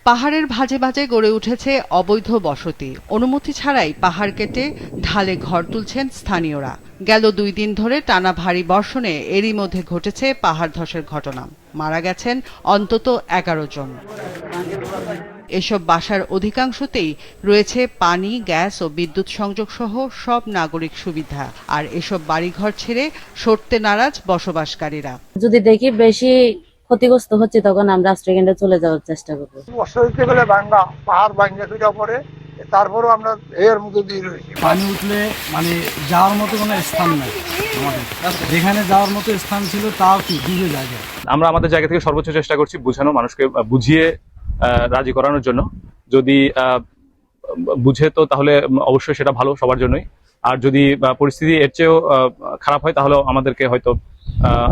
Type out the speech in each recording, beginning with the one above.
পাহাড়ের ভাঁজে ভাঁজে গড়ে উঠেছে অবৈধ বসতি। অনুমতি ছাড়াই পাহাড় কেটে ঢালে ঘর তুলছেন স্থানীয়রা। গেল 2 দিন ধরে টানা ভারী বর্ষণে এরই মধ্যে ঘটেছে পাহাড় ধসের ঘটনা। মারা গেছেন অন্তত 11 জন। এসব বাসার অধিকাংশতেই রয়েছে পানি, গ্যাস ও বিদ্যুৎ সংযোগ সহ সব নাগরিক সুবিধা। আর এসব বাড়িঘর ছেড়ে সরতে নারাজ বসবাসকারীরা। যদি দেখি বেশি ক্ষতিগ্রস্ত হচ্ছে তখন আমরা আশ্রয়কেন্দ্রে চলে যাওয়ার চেষ্টা করবো। বর্ষা হইতে গেলে ভাঙ্গা পাহাড় ভাঙ্গা ফিরা পরে তারপরও আমরা এর মধ্যে দিয়ে রয়েছি। পানি উঠলে মানে যাওয়ার মতো কোনো স্থান নাই আমাদের, যেখানে যাওয়ার মতো স্থান ছিল তাও কি ডুবে যায়। আমরা আমাদের জায়গা থেকে সর্বোচ্চ চেষ্টা করছি বুঝানো, মানুষকে বুঝিয়ে রাজি করানোর জন্য। যদি বুঝে তো তাহলে অবশ্যই সেটা ভালো সবার জন্যই। আর যদি পরিস্থিতি এর চেয়েও খারাপ হয় তাহলে আমাদেরকে হয়তো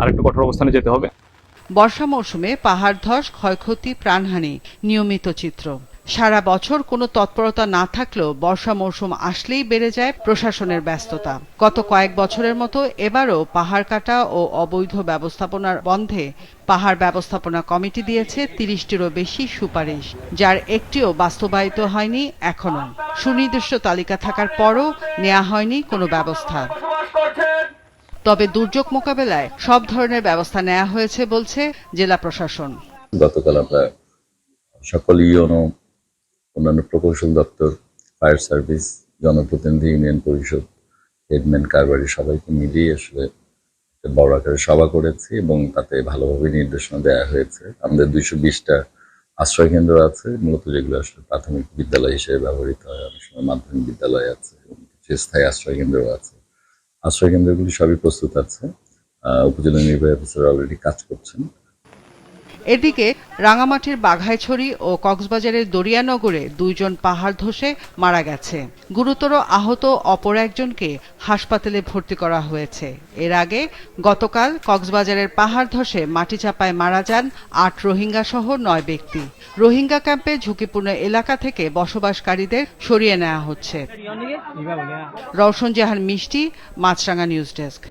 আরেকটু কঠোর অবস্থানে যেতে হবে। বর্ষা মৌসুমে পাহাড় ধস, ক্ষয়ক্ষতি, প্রাণহানি নিয়মিত চিত্র। সারা বছর কোনো তৎপরতা না থাকলেও বর্ষা মৌসুম আসলেই বেড়ে যায় প্রশাসনের ব্যস্ততা। গত কয়েক বছরের মতো এবারও পাহাড় কাটা ও অবৈধ ব্যবস্থাপনার বন্ধে পাহাড় ব্যবস্থাপনা কমিটি দিয়েছে 30টিরও বেশি সুপারিশ, যার একটিও বাস্তবায়িত হয়নি এখনো। সুনির্দিষ্ট তালিকা থাকার পরও নেওয়া হয়নি কোনো ব্যবস্থা। তবে দুর্যোগ মোকাবেলায় সব ধরনের ব্যবস্থা নেওয়া হয়েছে বলছে জেলা প্রশাসন। গতকাল আমরা সকল ইউনো, অন্যান্য প্রকৌশল দপ্তর, ফায়ার সার্ভিস, জনপ্রতিনিধি, ইউনিয়ন পরিষদ, হেডম্যান, কারবারি সবাইকে মিলিয়ে আসলে বড় আকারে সভা করেছি এবং তাতে ভালোভাবে নির্দেশনা দেওয়া হয়েছে। আমাদের 220টা আশ্রয় কেন্দ্র আছে, মূলত যেগুলো আসলে প্রাথমিক বিদ্যালয় হিসেবে ব্যবহৃত হয়। অনেক সময় মাধ্যমিক বিদ্যালয় আছে এবং কিছু স্থায়ী আশ্রয় কেন্দ্র আছে। আশ্রয় কেন্দ্রগুলি সবই প্রস্তুত আছে। উপজেলা নির্বাহী অফিসার অলরেডি কাজ করছেন। এদিকে রাঙামাটির বাঘাইছড়ি ও কক্সবাজারের দরিয়ানগরে 2 জন পাহাড় ধসে মারা গেছে। গুরুতর আহত অপর একজনকে হাসপাতালে ভর্তি করা হয়েছে। এর আগে গতকাল কক্সবাজারের পাহাড় ধসে মাটিচাপায় মারা যান 8 রোহিঙ্গা সহ 9 ব্যক্তি। রোহিঙ্গা ক্যাম্পে ঝুঁকিপূর্ণ এলাকা থেকে বসবাসকারীদের সরিয়ে নেওয়া হচ্ছে। রওশন জাহান মিষ্টি, মাছরাঙা নিউজ ডেস্ক।